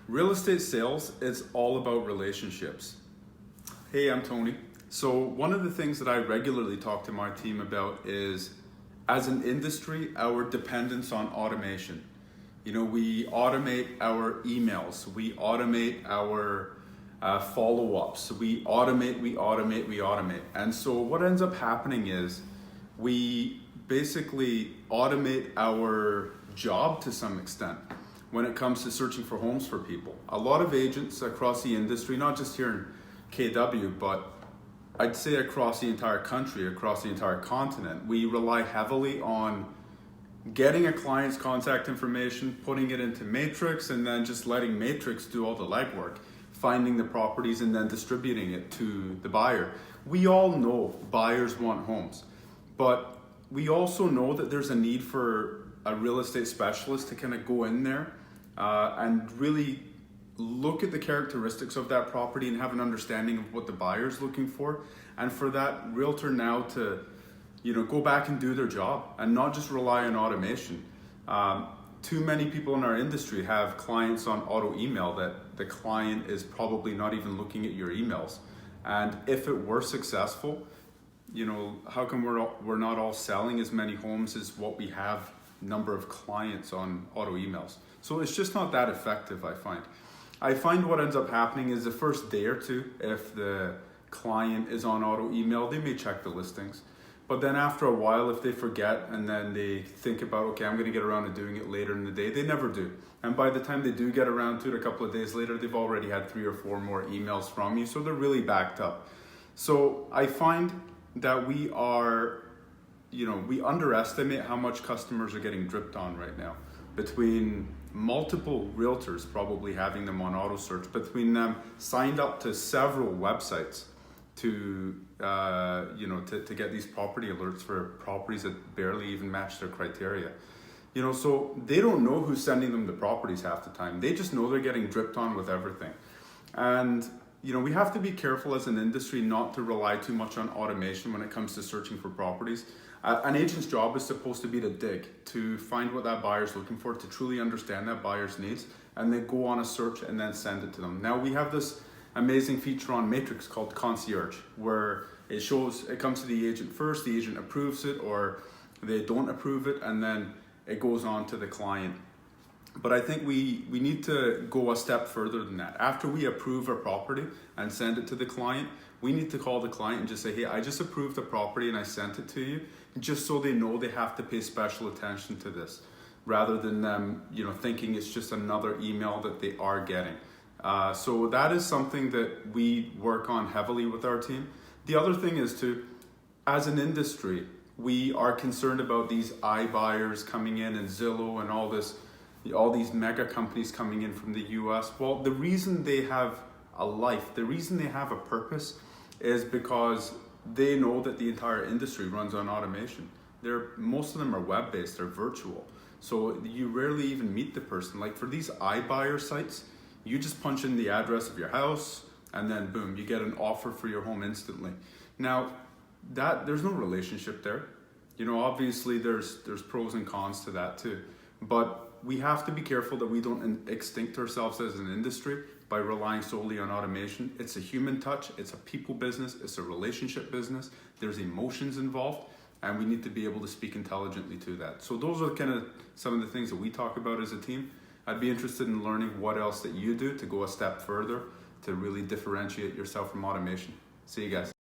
Real estate sales is all about relationships. Hey, I'm Tony. So one of the things that I regularly talk to my team about is, as an industry, our dependence on automation. You know, we automate our emails, we automate our follow-ups, we automate. And so what ends up happening is we basically automate our job to some extent when it comes to searching for homes for people. A lot of agents across the industry, not just here in KW, but I'd say across the entire country, across the entire continent, we rely heavily on getting a client's contact information, putting it into Matrix, and then just letting Matrix do all the legwork, finding the properties and then distributing it to the buyer. We all know buyers want homes, but we also know that there's a need for a real estate specialist to kind of go in there and really look at the characteristics of that property and have an understanding of what the buyer's looking for, and for that realtor now to go back and do their job and not just rely on automation. Too many people in our industry have clients on auto email that the client is probably not even looking at your emails. And if it were successful, how come we're not all selling as many homes as what we have number of clients on auto emails? So it's just not that effective, I find what ends up happening is the first day or two, if the client is on auto email, they may check the listings. But then after a while, if they forget and then they think about, okay, I'm going to get around to doing it later in the day, they never do. And by the time they do get around to it a couple of days later, they've already had 3 or 4 more emails from you. So they're really backed up. So I find that we underestimate how much customers are getting dripped on right now. Between multiple realtors probably having them on auto search, between them signed up to several websites to get these property alerts for properties that barely even match their criteria. So they don't know who's sending them the properties half the time. They just know they're getting dripped on with everything. And we have to be careful as an industry not to rely too much on automation when it comes to searching for properties. An agent's job is supposed to be to dig, to find what that buyer's looking for, to truly understand that buyer's needs, and then go on a search and then send it to them. Now we have this amazing feature on Matrix called Concierge, where it comes to the agent first, the agent approves it or they don't approve it, and then it goes on to the client. But I think we need to go a step further than that. After we approve a property and send it to the client, we need to call the client and just say, hey, I just approved the property and I sent it to you, just so they know they have to pay special attention to this, rather than them thinking it's just another email that they are getting. So that is something that we work on heavily with our team. The other thing is as an industry, we are concerned about these iBuyers coming in and Zillow and all these mega companies coming in from the US. Well, the reason they have a life, the reason they have a purpose is because they know that the entire industry runs on automation. Most of them are web-based, they're virtual. So you rarely even meet the person. Like for these iBuyer sites, you just punch in the address of your house and then boom, you get an offer for your home instantly. Now, there's no relationship there. Obviously there's pros and cons to that too. But we have to be careful that we don't extinct ourselves as an industry by relying solely on automation. It's a human touch, it's a people business, it's a relationship business, there's emotions involved, and we need to be able to speak intelligently to that. So those are kind of some of the things that we talk about as a team. I'd be interested in learning what else that you do to go a step further to really differentiate yourself from automation. See you guys.